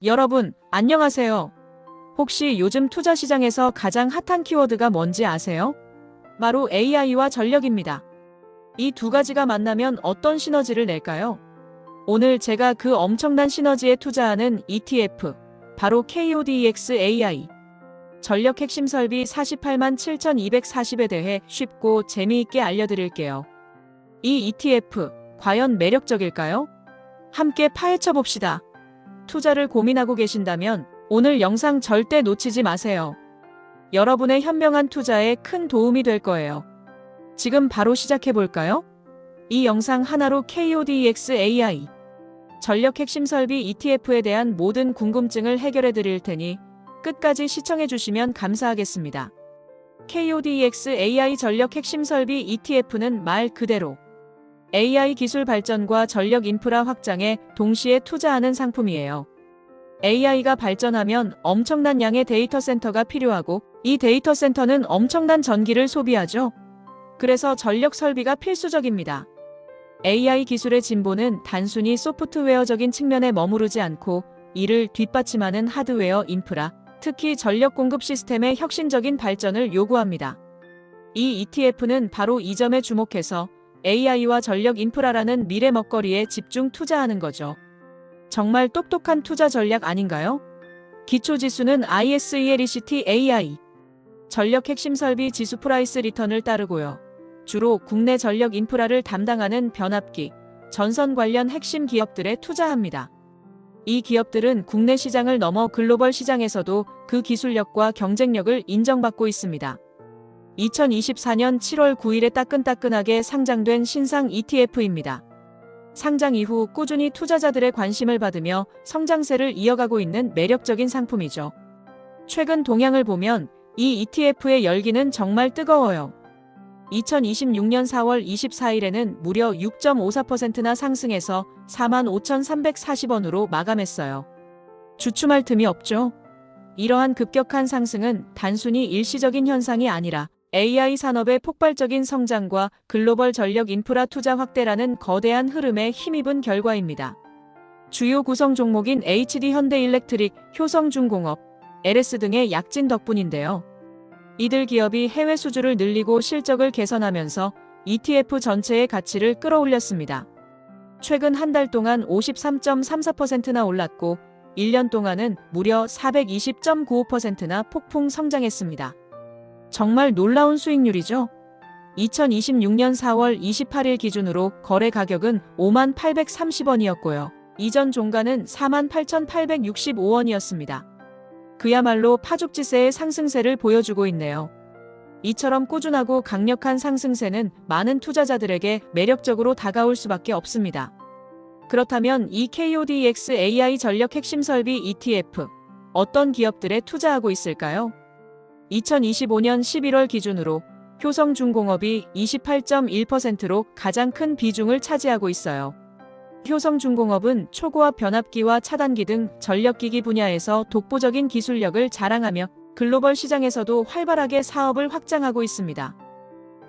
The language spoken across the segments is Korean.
여러분, 안녕하세요. 혹시 요즘 투자 시장에서 가장 핫한 키워드가 뭔지 아세요? 바로 AI와 전력입니다. 이 두 가지가 만나면 어떤 시너지를 낼까요? 오늘 제가 그 엄청난 시너지에 투자하는 ETF, 바로 KODX AI, 전력 핵심 설비 48만 7,240에 대해 쉽고 재미있게 알려드릴게요. 이 ETF, 과연 매력적일까요? 함께 파헤쳐 봅시다. 투자를 고민하고 계신다면 오늘 영상 절대 놓치지 마세요. 여러분의 현명한 투자에 큰 도움이 될 거예요. 지금 바로 시작해 볼까요? 이 영상 하나로 KODX AI 전력 핵심 설비 ETF에 대한 모든 궁금증을 해결해 드릴 테니 끝까지 시청해 주시면 감사하겠습니다. KODX AI 전력 핵심 설비 ETF는 말 그대로 AI 기술 발전과 전력 인프라 확장에 동시에 투자하는 상품이에요. AI가 발전하면 엄청난 양의 데이터 센터가 필요하고 이 데이터 센터는 엄청난 전기를 소비하죠. 그래서 전력 설비가 필수적입니다. AI 기술의 진보는 단순히 소프트웨어적인 측면에 머무르지 않고 이를 뒷받침하는 하드웨어 인프라, 특히 전력 공급 시스템의 혁신적인 발전을 요구합니다. 이 ETF는 바로 이 점에 주목해서 AI와 전력 인프라라는 미래 먹거리에 집중 투자하는 거죠. 정말 똑똑한 투자 전략 아닌가요? 기초 지수는 ISELECT AI, 전력 핵심 설비 지수 프라이스 리턴을 따르고요. 주로 국내 전력 인프라를 담당하는 변압기, 전선 관련 핵심 기업들에 투자합니다. 이 기업들은 국내 시장을 넘어 글로벌 시장에서도 그 기술력과 경쟁력을 인정받고 있습니다. 2024년 7월 9일에 따끈따끈하게 상장된 신상 ETF입니다. 상장 이후 꾸준히 투자자들의 관심을 받으며 성장세를 이어가고 있는 매력적인 상품이죠. 최근 동향을 보면 이 ETF의 열기는 정말 뜨거워요. 2026년 4월 24일에는 무려 6.54%나 상승해서 45,340원으로 마감했어요. 주춤할 틈이 없죠. 이러한 급격한 상승은 단순히 일시적인 현상이 아니라 AI 산업의 폭발적인 성장과 글로벌 전력 인프라 투자 확대라는 거대한 흐름에 힘입은 결과입니다. 주요 구성 종목인 HD 현대일렉트릭, 효성중공업, LS 등의 약진 덕분인데요. 이들 기업이 해외 수주를 늘리고 실적을 개선하면서 ETF 전체의 가치를 끌어올렸습니다. 최근 한 달 동안 53.34%나 올랐고 1년 동안은 무려 420.95%나 폭풍 성장했습니다. 정말 놀라운 수익률이죠. 2026년 4월 28일 기준으로 거래 가격은 5830원이었고요. 이전 종가는 48,865원이었습니다. 그야말로 파죽지세의 상승세를 보여주고 있네요. 이처럼 꾸준하고 강력한 상승세는 많은 투자자들에게 매력적으로 다가올 수밖에 없습니다. 그렇다면 이 KODX AI 전력 핵심 설비 ETF, 어떤 기업들에 투자하고 있을까요? 2025년 11월 기준으로 효성중공업이 28.1%로 가장 큰 비중을 차지하고 있어요. 효성중공업은 초고압 변압기와 차단기 등 전력기기 분야에서 독보적인 기술력을 자랑하며 글로벌 시장에서도 활발하게 사업을 확장하고 있습니다.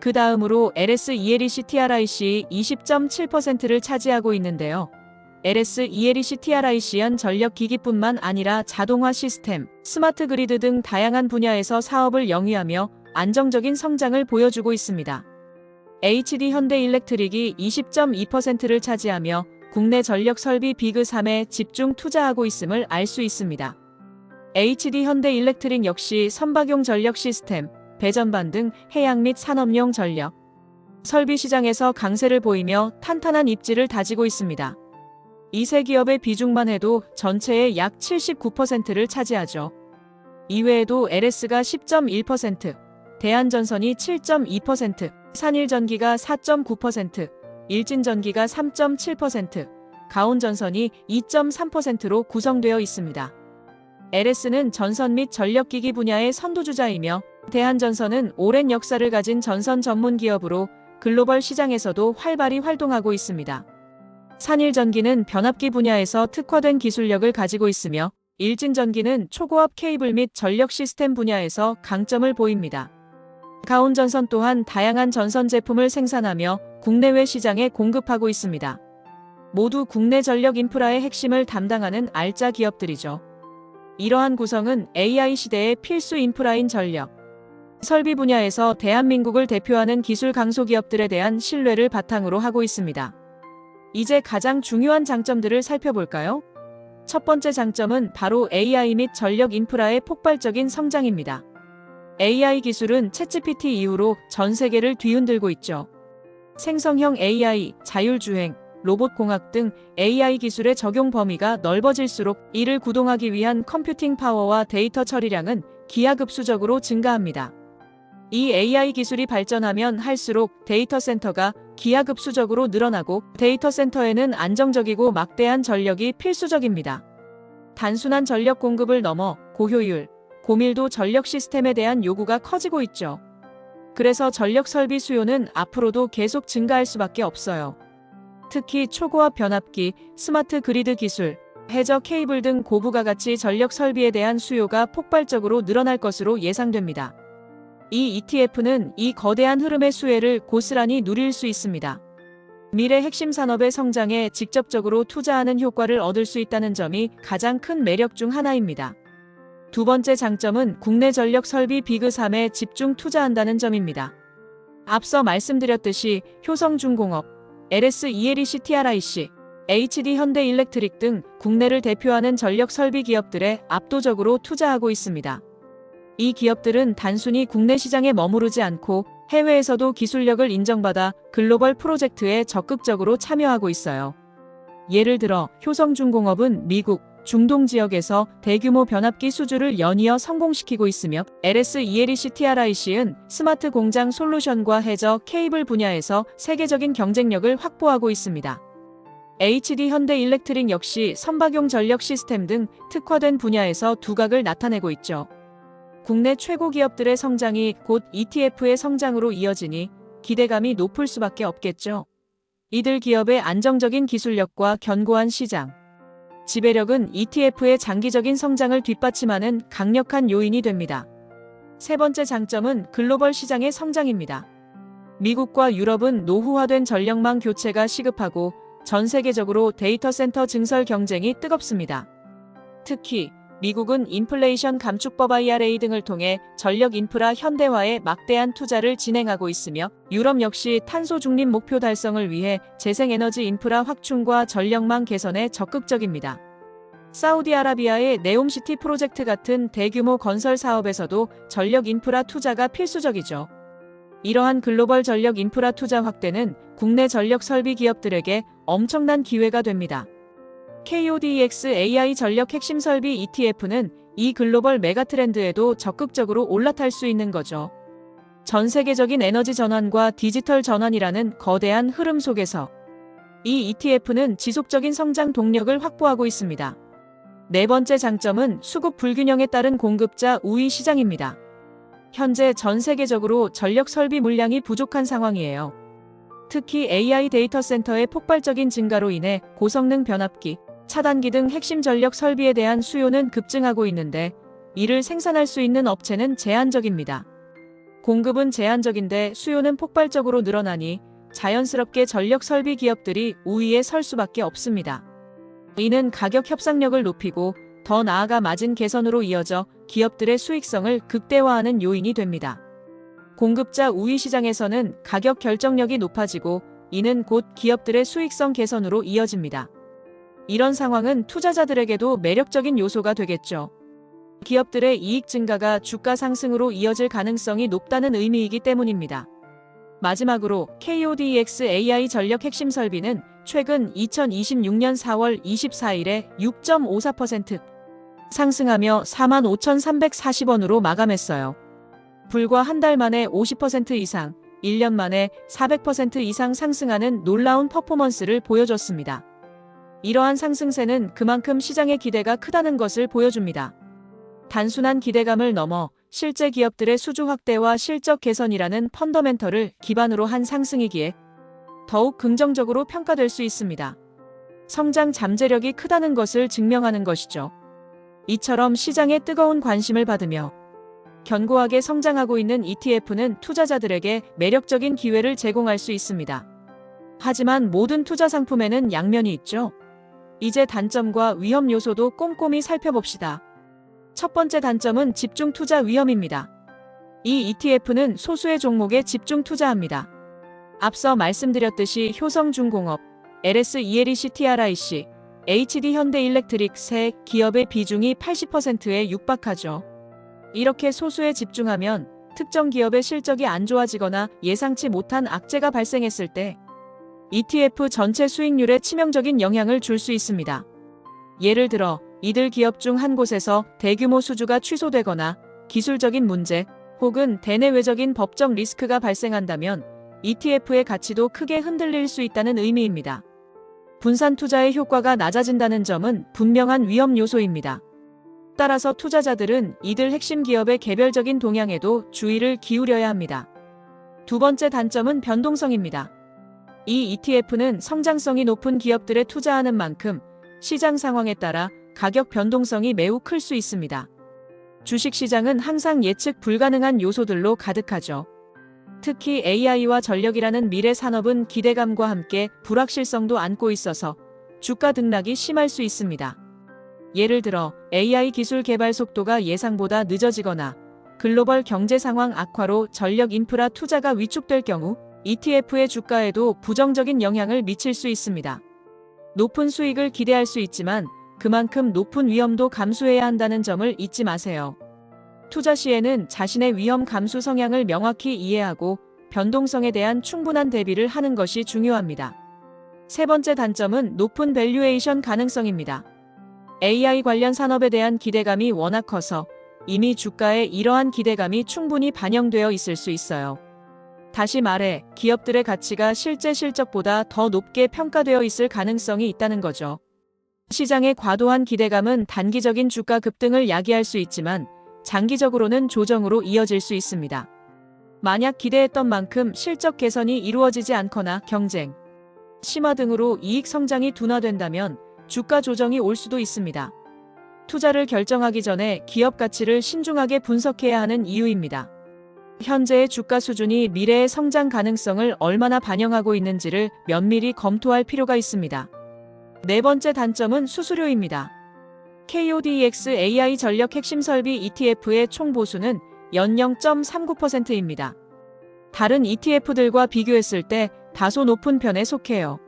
그 다음으로 LSELECTRIC 20.7%를 차지하고 있는데요. LSELECTRIC은 전력기기뿐만 아니라 자동화 시스템, 스마트 그리드 등 다양한 분야에서 사업을 영위하며 안정적인 성장을 보여주고 있습니다. HD 현대일렉트릭이 20.2%를 차지하며 국내 전력 설비 비그 3에 집중 투자하고 있음을 알 수 있습니다. HD 현대일렉트릭 역시 선박용 전력 시스템, 배전반 등 해양 및 산업용 전력 설비 시장에서 강세를 보이며 탄탄한 입지를 다지고 있습니다. 이 세 기업의 비중만 해도 전체의 약 79%를 차지하죠. 이외에도 LS가 10.1%, 대한전선이 7.2%, 산일전기가 4.9%, 일진전기가 3.7%, 가온전선이 2.3%로 구성되어 있습니다. LS는 전선 및 전력기기 분야의 선두주자이며 대한전선은 오랜 역사를 가진 전선 전문 기업으로 글로벌 시장에서도 활발히 활동하고 있습니다. 산일전기는 변압기 분야에서 특화된 기술력을 가지고 있으며 일진전기는 초고압 케이블 및 전력 시스템 분야에서 강점을 보입니다. 가온전선 또한 다양한 전선 제품을 생산하며 국내외 시장에 공급하고 있습니다. 모두 국내 전력 인프라의 핵심을 담당하는 알짜 기업들이죠. 이러한 구성은 AI 시대의 필수 인프라인 전력, 설비 분야에서 대한민국을 대표하는 기술 강소기업들에 대한 신뢰를 바탕으로 하고 있습니다. 이제 가장 중요한 장점들을 살펴볼까요? 첫 번째 장점은 바로 AI 및 전력 인프라의 폭발적인 성장입니다. AI 기술은 챗GPT 이후로 전 세계를 뒤흔들고 있죠. 생성형 AI, 자율주행, 로봇공학 등 AI 기술의 적용 범위가 넓어질수록 이를 구동하기 위한 컴퓨팅 파워와 데이터 처리량은 기하급수적으로 증가합니다. 이 AI 기술이 발전하면 할수록 데이터 센터가 기하급수적으로 늘어나고 데이터 센터에는 안정적이고 막대한 전력이 필수적입니다. 단순한 전력 공급을 넘어 고효율, 고밀도 전력 시스템에 대한 요구가 커지고 있죠. 그래서 전력 설비 수요는 앞으로도 계속 증가할 수밖에 없어요. 특히 초고압 변압기, 스마트 그리드 기술, 해저 케이블 등 고부가 가치 전력 설비에 대한 수요가 폭발적으로 늘어날 것으로 예상됩니다. 이 ETF는 이 거대한 흐름의 수혜를 고스란히 누릴 수 있습니다. 미래 핵심 산업의 성장에 직접적으로 투자하는 효과를 얻을 수 있다는 점이 가장 큰 매력 중 하나입니다. 두 번째 장점은 국내 전력 설비 비그3에 집중 투자한다는 점입니다. 앞서 말씀드렸듯이 효성중공업, LS-ELEC-TRIC, HD-현대일렉트릭 등 국내를 대표하는 전력 설비 기업들에 압도적으로 투자하고 있습니다. 이 기업들은 단순히 국내 시장에 머무르지 않고 해외에서도 기술력을 인정받아 글로벌 프로젝트에 적극적으로 참여하고 있어요. 예를 들어 효성중공업은 미국, 중동 지역에서 대규모 변압기 수주를 연이어 성공시키고 있으며 LS-ELEC-TRIC은 스마트 공장 솔루션과 해저 케이블 분야에서 세계적인 경쟁력을 확보하고 있습니다. HD-현대일렉트릭 역시 선박용 전력 시스템 등 특화된 분야에서 두각을 나타내고 있죠. 국내 최고 기업들의 성장이 곧 ETF의 성장으로 이어지니 기대감이 높을 수밖에 없겠죠. 이들 기업의 안정적인 기술력과 견고한 시장, 지배력은 ETF의 장기적인 성장을 뒷받침하는 강력한 요인이 됩니다. 세 번째 장점은 글로벌 시장의 성장입니다. 미국과 유럽은 노후화된 전력망 교체가 시급하고 전 세계적으로 데이터 센터 증설 경쟁이 뜨겁습니다. 특히 미국은 인플레이션 감축법 IRA 등을 통해 전력 인프라 현대화에 막대한 투자를 진행하고 있으며 유럽 역시 탄소 중립 목표 달성을 위해 재생에너지 인프라 확충과 전력망 개선에 적극적입니다. 사우디아라비아의 네옴시티 프로젝트 같은 대규모 건설 사업에서도 전력 인프라 투자가 필수적이죠. 이러한 글로벌 전력 인프라 투자 확대는 국내 전력 설비 기업들에게 엄청난 기회가 됩니다. KODEX AI 전력 핵심 설비 ETF는 이 글로벌 메가트렌드에도 적극적으로 올라탈 수 있는 거죠. 전 세계적인 에너지 전환과 디지털 전환이라는 거대한 흐름 속에서 이 ETF는 지속적인 성장 동력을 확보하고 있습니다. 네 번째 장점은 수급 불균형에 따른 공급자 우위 시장입니다. 현재 전 세계적으로 전력 설비 물량이 부족한 상황이에요. 특히 AI 데이터 센터의 폭발적인 증가로 인해 고성능 변압기, 차단기 등 핵심 전력 설비에 대한 수요는 급증하고 있는데 이를 생산할 수 있는 업체는 제한적입니다. 공급은 제한적인데 수요는 폭발적으로 늘어나니 자연스럽게 전력 설비 기업들이 우위에 설 수밖에 없습니다. 이는 가격 협상력을 높이고 더 나아가 마진 개선으로 이어져 기업들의 수익성을 극대화하는 요인이 됩니다. 공급자 우위 시장에서는 가격 결정력이 높아지고 이는 곧 기업들의 수익성 개선으로 이어집니다. 이런 상황은 투자자들에게도 매력적인 요소가 되겠죠. 기업들의 이익 증가가 주가 상승으로 이어질 가능성이 높다는 의미이기 때문입니다. 마지막으로 KODEX AI 전력 핵심 설비는 최근 2026년 4월 24일에 6.54% 상승하며 45,340원으로 마감했어요. 불과 한 달 만에 50% 이상, 1년 만에 400% 이상 상승하는 놀라운 퍼포먼스를 보여줬습니다. 이러한 상승세는 그만큼 시장의 기대가 크다는 것을 보여줍니다. 단순한 기대감을 넘어 실제 기업들의 수주 확대와 실적 개선이라는 펀더멘털을 기반으로 한 상승이기에 더욱 긍정적으로 평가될 수 있습니다. 성장 잠재력이 크다는 것을 증명하는 것이죠. 이처럼 시장의 뜨거운 관심을 받으며 견고하게 성장하고 있는 ETF는 투자자들에게 매력적인 기회를 제공할 수 있습니다. 하지만 모든 투자 상품에는 양면이 있죠. 이제 단점과 위험 요소도 꼼꼼히 살펴봅시다. 첫 번째 단점은 집중 투자 위험입니다. 이 ETF는 소수의 종목에 집중 투자합니다. 앞서 말씀드렸듯이 효성중공업, LSELECTRIC, HD현대일렉트릭 세 기업의 비중이 80%에 육박하죠. 이렇게 소수에 집중하면 특정 기업의 실적이 안 좋아지거나 예상치 못한 악재가 발생했을 때 ETF 전체 수익률에 치명적인 영향을 줄 수 있습니다. 예를 들어 이들 기업 중 한 곳에서 대규모 수주가 취소되거나 기술적인 문제 혹은 대내외적인 법적 리스크가 발생한다면 ETF의 가치도 크게 흔들릴 수 있다는 의미입니다. 분산 투자의 효과가 낮아진다는 점은 분명한 위험 요소입니다. 따라서 투자자들은 이들 핵심 기업의 개별적인 동향에도 주의를 기울여야 합니다. 두 번째 단점은 변동성입니다. 이 ETF는 성장성이 높은 기업들에 투자하는 만큼 시장 상황에 따라 가격 변동성이 매우 클 수 있습니다. 주식시장은 항상 예측 불가능한 요소들로 가득하죠. 특히 AI와 전력이라는 미래 산업은 기대감과 함께 불확실성도 안고 있어서 주가 등락이 심할 수 있습니다. 예를 들어 AI 기술 개발 속도가 예상보다 늦어지거나 글로벌 경제 상황 악화로 전력 인프라 투자가 위축될 경우 ETF의 주가에도 부정적인 영향을 미칠 수 있습니다. 높은 수익을 기대할 수 있지만 그만큼 높은 위험도 감수해야 한다는 점을 잊지 마세요. 투자 시에는 자신의 위험 감수 성향을 명확히 이해하고 변동성에 대한 충분한 대비를 하는 것이 중요합니다. 세 번째 단점은 높은 밸류에이션 가능성입니다. AI 관련 산업에 대한 기대감이 워낙 커서 이미 주가에 이러한 기대감이 충분히 반영되어 있을 수 있어요. 다시 말해 기업들의 가치가 실제 실적보다 더 높게 평가되어 있을 가능성이 있다는 거죠. 시장의 과도한 기대감은 단기적인 주가 급등을 야기할 수 있지만 장기적으로는 조정으로 이어질 수 있습니다. 만약 기대했던 만큼 실적 개선이 이루어지지 않거나 경쟁, 심화 등으로 이익 성장이 둔화된다면 주가 조정이 올 수도 있습니다. 투자를 결정하기 전에 기업 가치를 신중하게 분석해야 하는 이유입니다. 현재의 주가 수준이 미래의 성장 가능성을 얼마나 반영하고 있는지를 면밀히 검토할 필요가 있습니다. 네 번째 단점은 수수료입니다. KODX AI 전력 핵심 설비 ETF의 총 보수는 연 0.39%입니다. 다른 ETF들과 비교했을 때 다소 높은 편에 속해요.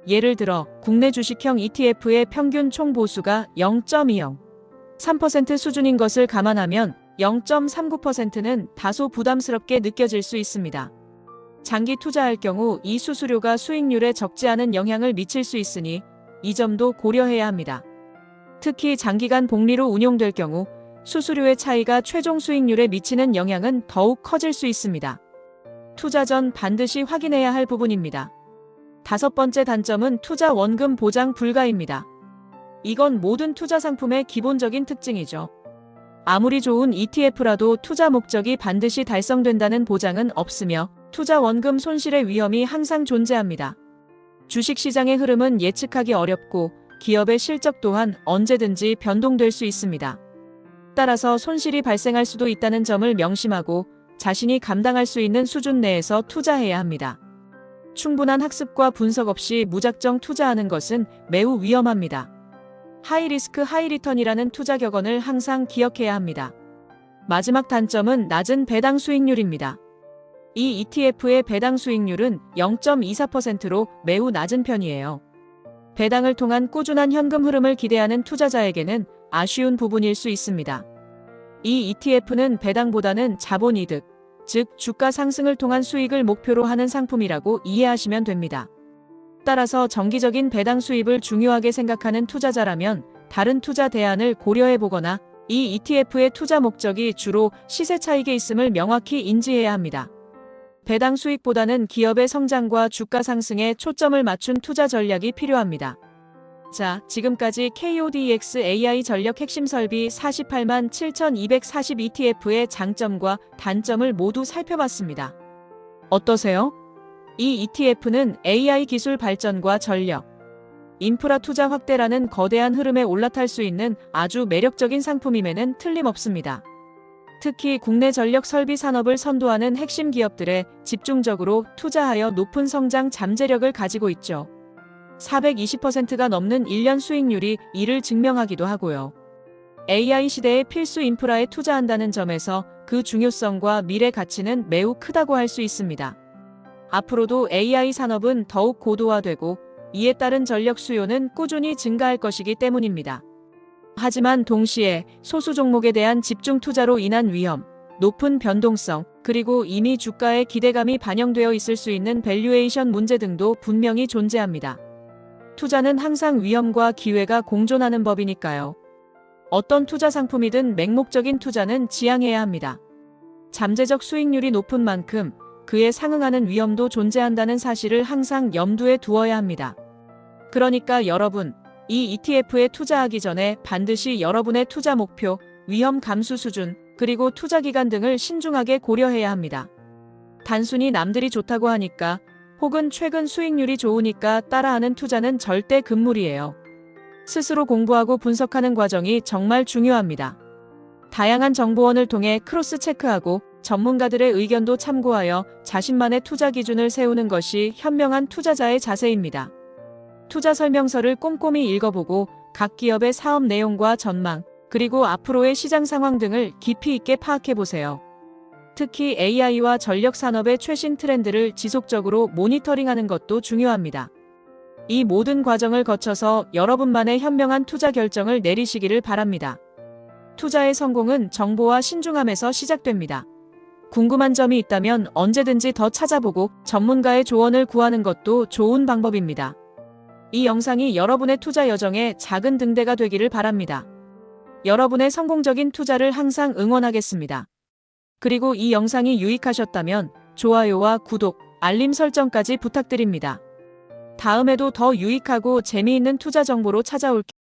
예를 들어 국내 주식형 ETF의 평균 총 보수가 0.20, 3% 수준인 것을 감안하면 0.39%는 다소 부담스럽게 느껴질 수 있습니다. 장기 투자할 경우 이 수수료가 수익률에 적지 않은 영향을 미칠 수 있으니 이 점도 고려해야 합니다. 특히 장기간 복리로 운용될 경우 수수료의 차이가 최종 수익률에 미치는 영향은 더욱 커질 수 있습니다. 투자 전 반드시 확인해야 할 부분입니다. 다섯 번째 단점은 투자 원금 보장 불가입니다. 이건 모든 투자 상품의 기본적인 특징이죠. 아무리 좋은 ETF라도 투자 목적이 반드시 달성된다는 보장은 없으며 투자 원금 손실의 위험이 항상 존재합니다. 주식시장의 흐름은 예측하기 어렵고 기업의 실적 또한 언제든지 변동될 수 있습니다. 따라서 손실이 발생할 수도 있다는 점을 명심하고 자신이 감당할 수 있는 수준 내에서 투자해야 합니다. 충분한 학습과 분석 없이 무작정 투자하는 것은 매우 위험합니다. 하이리스크 하이리턴이라는 투자 격언을 항상 기억해야 합니다. 마지막 단점은 낮은 배당 수익률입니다. 이 ETF의 배당 수익률은 0.24%로 매우 낮은 편이에요. 배당을 통한 꾸준한 현금 흐름을 기대하는 투자자에게는 아쉬운 부분일 수 있습니다. 이 ETF는 배당보다는 자본이득, 즉 주가 상승을 통한 수익을 목표로 하는 상품이라고 이해하시면 됩니다. 따라서 정기적인 배당 수입을 중요하게 생각하는 투자자라면 다른 투자 대안을 고려해보거나 이 ETF의 투자 목적이 주로 시세 차익에 있음을 명확히 인지해야 합니다. 배당 수익보다는 기업의 성장과 주가 상승에 초점을 맞춘 투자 전략이 필요합니다. 자, 지금까지 KODX AI 전력 핵심 설비 487,240 ETF의 장점과 단점을 모두 살펴봤습니다. 어떠세요? 이 ETF는 AI 기술 발전과 전력, 인프라 투자 확대라는 거대한 흐름에 올라탈 수 있는 아주 매력적인 상품임에는 틀림없습니다. 특히 국내 전력 설비 산업을 선도하는 핵심 기업들에 집중적으로 투자하여 높은 성장 잠재력을 가지고 있죠. 420%가 넘는 1년 수익률이 이를 증명하기도 하고요. AI 시대의 필수 인프라에 투자한다는 점에서 그 중요성과 미래 가치는 매우 크다고 할 수 있습니다. 앞으로도 AI 산업은 더욱 고도화되고 이에 따른 전력 수요는 꾸준히 증가할 것이기 때문입니다. 하지만 동시에 소수 종목에 대한 집중 투자로 인한 위험, 높은 변동성, 그리고 이미 주가에 기대감이 반영되어 있을 수 있는 밸류에이션 문제 등도 분명히 존재합니다. 투자는 항상 위험과 기회가 공존하는 법이니까요. 어떤 투자 상품이든 맹목적인 투자는 지양해야 합니다. 잠재적 수익률이 높은 만큼 그에 상응하는 위험도 존재한다는 사실을 항상 염두에 두어야 합니다. 그러니까 여러분, 이 ETF에 투자하기 전에 반드시 여러분의 투자 목표, 위험 감수 수준, 그리고 투자 기간 등을 신중하게 고려해야 합니다. 단순히 남들이 좋다고 하니까 혹은 최근 수익률이 좋으니까 따라하는 투자는 절대 금물이에요. 스스로 공부하고 분석하는 과정이 정말 중요합니다. 다양한 정보원을 통해 크로스 체크하고 전문가들의 의견도 참고하여 자신만의 투자 기준을 세우는 것이 현명한 투자자의 자세입니다. 투자 설명서를 꼼꼼히 읽어보고 각 기업의 사업 내용과 전망, 그리고 앞으로의 시장 상황 등을 깊이 있게 파악해보세요. 특히 AI와 전력 산업의 최신 트렌드를 지속적으로 모니터링하는 것도 중요합니다. 이 모든 과정을 거쳐서 여러분만의 현명한 투자 결정을 내리시기를 바랍니다. 투자의 성공은 정보와 신중함에서 시작됩니다. 궁금한 점이 있다면 언제든지 더 찾아보고 전문가의 조언을 구하는 것도 좋은 방법입니다. 이 영상이 여러분의 투자 여정에 작은 등대가 되기를 바랍니다. 여러분의 성공적인 투자를 항상 응원하겠습니다. 그리고 이 영상이 유익하셨다면 좋아요와 구독, 알림 설정까지 부탁드립니다. 다음에도 더 유익하고 재미있는 투자 정보로 찾아올게요.